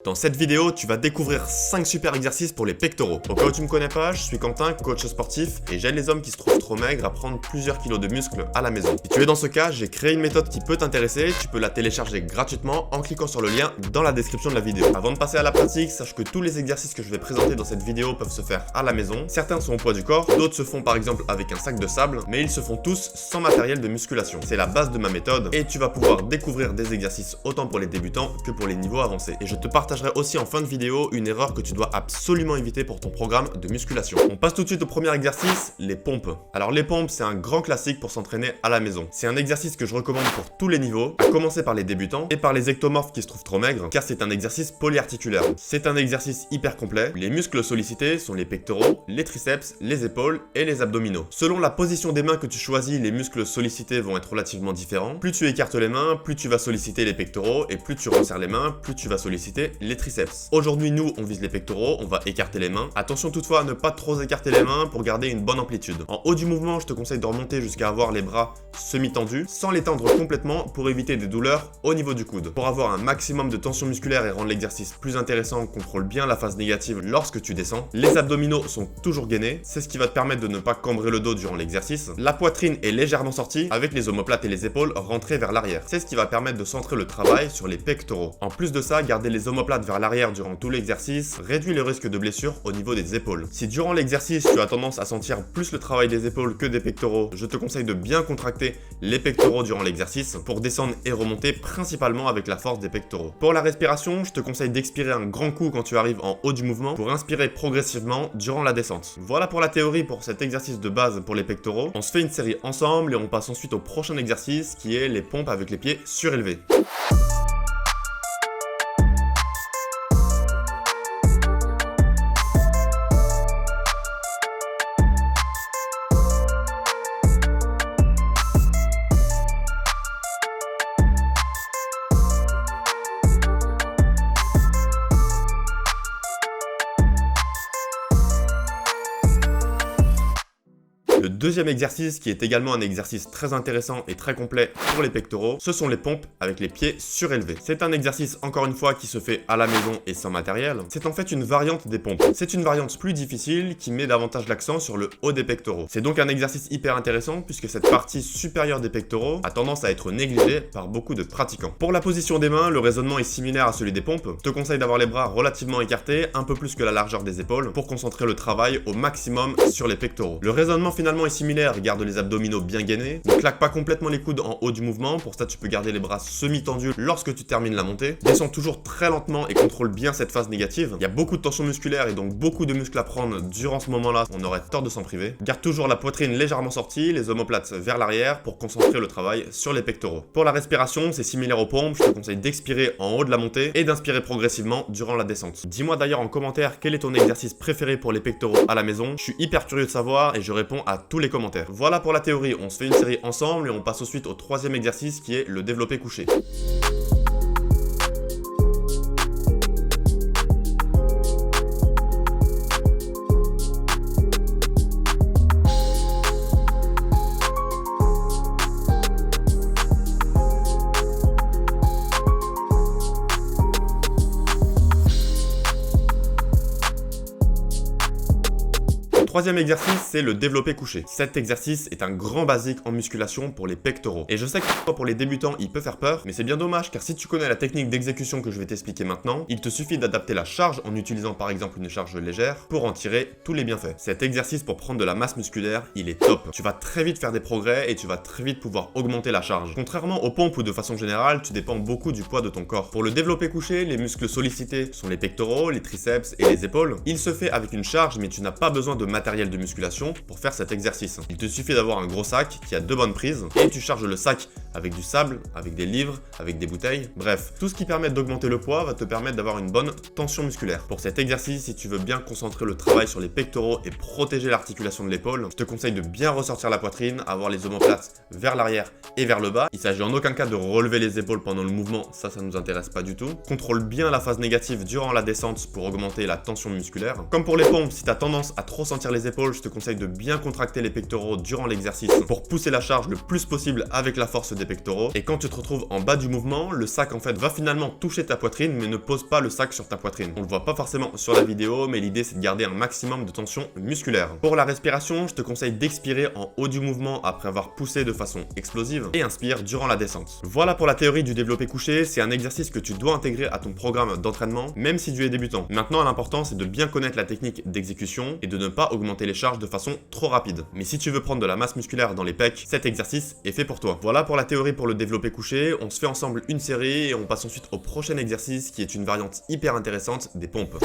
Dans cette vidéo, tu vas découvrir 5 super exercices pour les pectoraux. Au cas où tu me connais pas, je suis Quentin, coach sportif, et j'aide les hommes qui se trouvent trop maigres à prendre plusieurs kilos de muscles à la maison. Si tu es dans ce cas, j'ai créé une méthode qui peut t'intéresser, tu peux la télécharger gratuitement en cliquant sur le lien dans la description de la vidéo. Avant de passer à la pratique, sache que tous les exercices que je vais présenter dans cette vidéo peuvent se faire à la maison. Certains sont au poids du corps, d'autres se font par exemple avec un sac de sable, mais ils se font tous sans matériel de musculation. C'est la base de ma méthode, et tu vas pouvoir découvrir des exercices autant pour les débutants que pour les niveaux avancés. Et je te partagerai aussi en fin de vidéo une erreur que tu dois absolument éviter pour ton programme de musculation. On passe tout de suite au premier exercice, les pompes. Alors les pompes, c'est un grand classique pour s'entraîner à la maison. C'est un exercice que je recommande pour tous les niveaux, à commencer par les débutants et par les ectomorphes qui se trouvent trop maigres, car c'est un exercice polyarticulaire. C'est un exercice hyper complet. Les muscles sollicités sont les pectoraux, les triceps, les épaules et les abdominaux. Selon la position des mains que tu choisis, les muscles sollicités vont être relativement différents. Plus tu écartes les mains, plus tu vas solliciter les pectoraux, et plus tu resserres les mains, plus tu vas solliciter les triceps. Aujourd'hui, nous, on vise les pectoraux, on va écarter les mains. Attention toutefois à ne pas trop écarter les mains pour garder une bonne amplitude. En haut du mouvement, je te conseille de remonter jusqu'à avoir les bras semi-tendus, sans les tendre complètement pour éviter des douleurs au niveau du coude. Pour avoir un maximum de tension musculaire et rendre l'exercice plus intéressant, contrôle bien la phase négative lorsque tu descends. Les abdominaux sont toujours gainés, c'est ce qui va te permettre de ne pas cambrer le dos durant l'exercice. La poitrine est légèrement sortie, avec les omoplates et les épaules rentrées vers l'arrière. C'est ce qui va permettre de centrer le travail sur les pectoraux. En plus de ça, garder les omoplates vers l'arrière durant tout l'exercice réduit le risque de blessure au niveau des épaules. Si durant l'exercice tu as tendance à sentir plus le travail des épaules que des pectoraux, je te conseille de bien contracter les pectoraux durant l'exercice pour descendre et remonter principalement avec la force des pectoraux. Pour la respiration, je te conseille d'expirer un grand coup quand tu arrives en haut du mouvement pour inspirer progressivement durant la descente. Voilà pour la théorie pour cet exercice de base pour les pectoraux. On se fait une série ensemble et on passe ensuite au prochain exercice qui est les pompes avec les pieds surélevés. Le deuxième exercice, qui est également un exercice très intéressant et très complet pour les pectoraux, ce sont les pompes avec les pieds surélevés. C'est un exercice, encore une fois, qui se fait à la maison et sans matériel. C'est en fait une variante des pompes. C'est une variante plus difficile qui met davantage l'accent sur le haut des pectoraux. C'est donc un exercice hyper intéressant puisque cette partie supérieure des pectoraux a tendance à être négligée par beaucoup de pratiquants. Pour la position des mains, le raisonnement est similaire à celui des pompes. Je te conseille d'avoir les bras relativement écartés, un peu plus que la largeur des épaules, pour concentrer le travail au maximum sur les pectoraux. Le raisonnement finalement est similaire, garde les abdominaux bien gainés, ne claque pas complètement les coudes en haut du mouvement, pour ça tu peux garder les bras semi-tendus lorsque tu termines la montée. Descends toujours très lentement et contrôle bien cette phase négative. Il y a beaucoup de tension musculaire et donc beaucoup de muscles à prendre durant ce moment-là, on aurait tort de s'en priver. Garde toujours la poitrine légèrement sortie, les omoplates vers l'arrière pour concentrer le travail sur les pectoraux. Pour la respiration, c'est similaire aux pompes, je te conseille d'expirer en haut de la montée et d'inspirer progressivement durant la descente. Dis-moi d'ailleurs en commentaire quel est ton exercice préféré pour les pectoraux à la maison, je suis hyper curieux de savoir et je réponds à tous les commentaires. Voilà pour la théorie, on se fait une série ensemble et on passe ensuite au troisième exercice qui est le développé couché. Troisième exercice, c'est le développé couché. Cet exercice est un grand basique en musculation pour les pectoraux. Et je sais que parfois pour les débutants, il peut faire peur, mais c'est bien dommage car si tu connais la technique d'exécution que je vais t'expliquer maintenant, il te suffit d'adapter la charge en utilisant par exemple une charge légère pour en tirer tous les bienfaits. Cet exercice pour prendre de la masse musculaire, il est top. Tu vas très vite faire des progrès et tu vas très vite pouvoir augmenter la charge. Contrairement aux pompes où de façon générale, tu dépends beaucoup du poids de ton corps. Pour le développé couché, les muscles sollicités sont les pectoraux, les triceps et les épaules. Il se fait avec une charge mais tu n'as pas besoin de matériel de musculation pour faire cet exercice. Il te suffit d'avoir un gros sac qui a 2 bonnes prises et tu charges le sac avec du sable, avec des livres, avec des bouteilles. Bref, tout ce qui permet d'augmenter le poids va te permettre d'avoir une bonne tension musculaire. Pour cet exercice, si tu veux bien concentrer le travail sur les pectoraux et protéger l'articulation de l'épaule, je te conseille de bien ressortir la poitrine, avoir les omoplates vers l'arrière et vers le bas. Il s'agit en aucun cas de relever les épaules pendant le mouvement, ça nous intéresse pas du tout. Contrôle bien la phase négative durant la descente pour augmenter la tension musculaire. Comme pour les pompes, si tu as tendance à trop sentir sortir les épaules, je te conseille de bien contracter les pectoraux durant l'exercice pour pousser la charge le plus possible avec la force des pectoraux. Et quand tu te retrouves en bas du mouvement, le sac en fait va finalement toucher ta poitrine mais ne pose pas le sac sur ta poitrine. On le voit pas forcément sur la vidéo, mais l'idée c'est de garder un maximum de tension musculaire. Pour la respiration, je te conseille d'expirer en haut du mouvement après avoir poussé de façon explosive et inspire durant la descente. Voilà pour la théorie du développé couché, c'est un exercice que tu dois intégrer à ton programme d'entraînement même si tu es débutant. Maintenant l'important c'est de bien connaître la technique d'exécution et de ne pas augmenter les charges de façon trop rapide. Mais si tu veux prendre de la masse musculaire dans les pecs, cet exercice est fait pour toi. Voilà pour la théorie pour le développé couché, on se fait ensemble une série et on passe ensuite au prochain exercice qui est une variante hyper intéressante des pompes.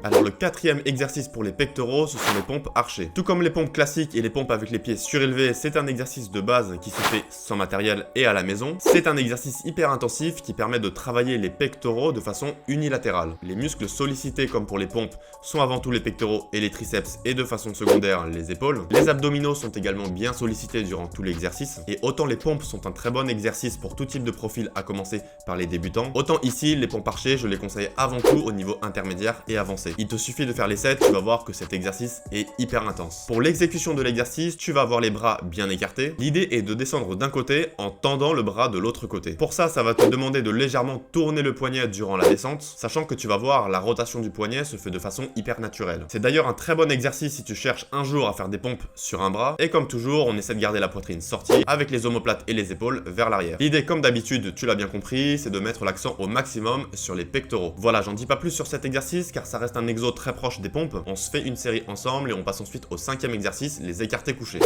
Alors le quatrième exercice pour les pectoraux, ce sont les pompes archées. Tout comme les pompes classiques et les pompes avec les pieds surélevés, c'est un exercice de base qui se fait sans matériel et à la maison. C'est un exercice hyper intensif qui permet de travailler les pectoraux de façon unilatérale. Les muscles sollicités comme pour les pompes sont avant tout les pectoraux et les triceps et de façon secondaire les épaules. Les abdominaux sont également bien sollicités durant tout l'exercice. Et autant les pompes sont un très bon exercice pour tout type de profil à commencer par les débutants, autant ici les pompes archées je les conseille avant tout au niveau intermédiaire et avancé. Il te suffit de faire les 7, tu vas voir que cet exercice est hyper intense. Pour l'exécution de l'exercice, tu vas avoir les bras bien écartés. L'idée est de descendre d'un côté en tendant le bras de l'autre côté. Pour ça, ça va te demander de légèrement tourner le poignet durant la descente, sachant que tu vas voir la rotation du poignet se fait de façon hyper naturelle. C'est d'ailleurs un très bon exercice si tu cherches un jour à faire des pompes sur un bras. Et comme toujours, on essaie de garder la poitrine sortie avec les omoplates et les épaules vers l'arrière. L'idée, comme d'habitude, tu l'as bien compris, c'est de mettre l'accent au maximum sur les pectoraux. Voilà, j'en dis pas plus sur cet exercice car ça reste un exo très proche des pompes. On se fait une série ensemble et on passe ensuite au 5e exercice, les écartés couchés.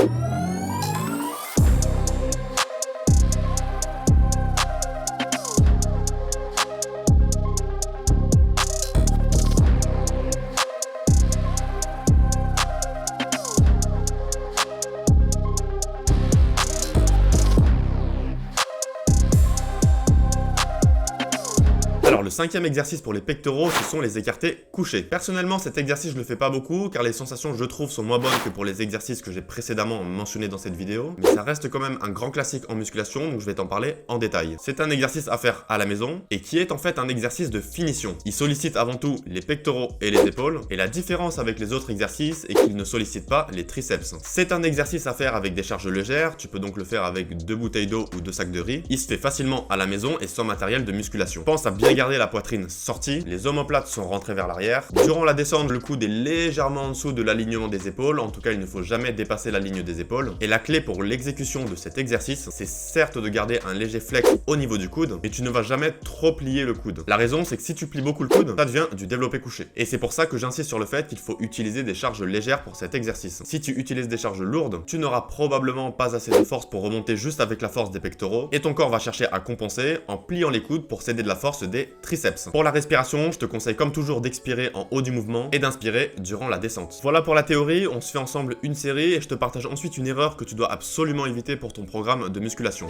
Alors le 5e exercice pour les pectoraux, ce sont les écartés couchés. Personnellement, cet exercice je le fais pas beaucoup car les sensations je trouve sont moins bonnes que pour les exercices que j'ai précédemment mentionnés dans cette vidéo, mais ça reste quand même un grand classique en musculation donc je vais t'en parler en détail. C'est un exercice à faire à la maison et qui est en fait un exercice de finition. Il sollicite avant tout les pectoraux et les épaules et la différence avec les autres exercices est qu'il ne sollicite pas les triceps. C'est un exercice à faire avec des charges légères, tu peux donc le faire avec 2 bouteilles d'eau ou 2 sacs de riz. Il se fait facilement à la maison et sans matériel de musculation. Pense à bien garder la poitrine sortie, les omoplates sont rentrées vers l'arrière. Durant la descente, le coude est légèrement en dessous de l'alignement des épaules, en tout cas il ne faut jamais dépasser la ligne des épaules. Et la clé pour l'exécution de cet exercice, c'est certes de garder un léger flex au niveau du coude, mais tu ne vas jamais trop plier le coude. La raison c'est que si tu plies beaucoup le coude, ça devient du développé couché. Et c'est pour ça que j'insiste sur le fait qu'il faut utiliser des charges légères pour cet exercice. Si tu utilises des charges lourdes, tu n'auras probablement pas assez de force pour remonter juste avec la force des pectoraux, et ton corps va chercher à compenser en pliant les coudes pour céder de la force des triceps. Pour la respiration, je te conseille comme toujours d'expirer en haut du mouvement et d'inspirer durant la descente. Voilà pour la théorie, on se fait ensemble une série et je te partage ensuite une erreur que tu dois absolument éviter pour ton programme de musculation.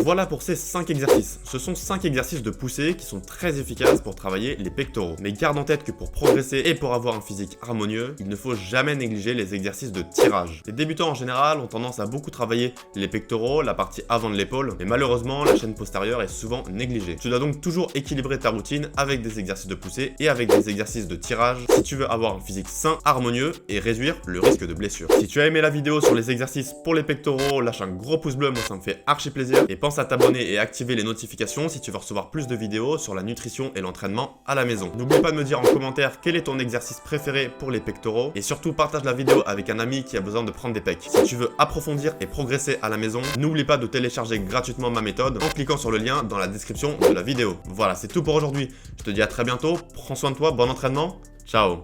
Voilà pour ces 5 exercices. Ce sont 5 exercices de poussée qui sont très efficaces pour travailler les pectoraux. Mais garde en tête que pour progresser et pour avoir un physique harmonieux, il ne faut jamais négliger les exercices de tirage. Les débutants en général ont tendance à beaucoup travailler les pectoraux, la partie avant de l'épaule, mais malheureusement la chaîne postérieure est souvent négligée. Tu dois donc toujours équilibrer ta routine avec des exercices de poussée et avec des exercices de tirage si tu veux avoir un physique sain, harmonieux et réduire le risque de blessure. Si tu as aimé la vidéo sur les exercices pour les pectoraux, lâche un gros pouce bleu, moi ça me fait archi plaisir et pense à à t'abonner et activer les notifications si tu veux recevoir plus de vidéos sur la nutrition et l'entraînement à la maison. N'oublie pas de me dire en commentaire quel est ton exercice préféré pour les pectoraux et surtout partage la vidéo avec un ami qui a besoin de prendre des pecs. Si tu veux approfondir et progresser à la maison, n'oublie pas de télécharger gratuitement ma méthode en cliquant sur le lien dans la description de la vidéo. Voilà, c'est tout pour aujourd'hui. Je te dis à très bientôt, prends soin de toi, bon entraînement, ciao.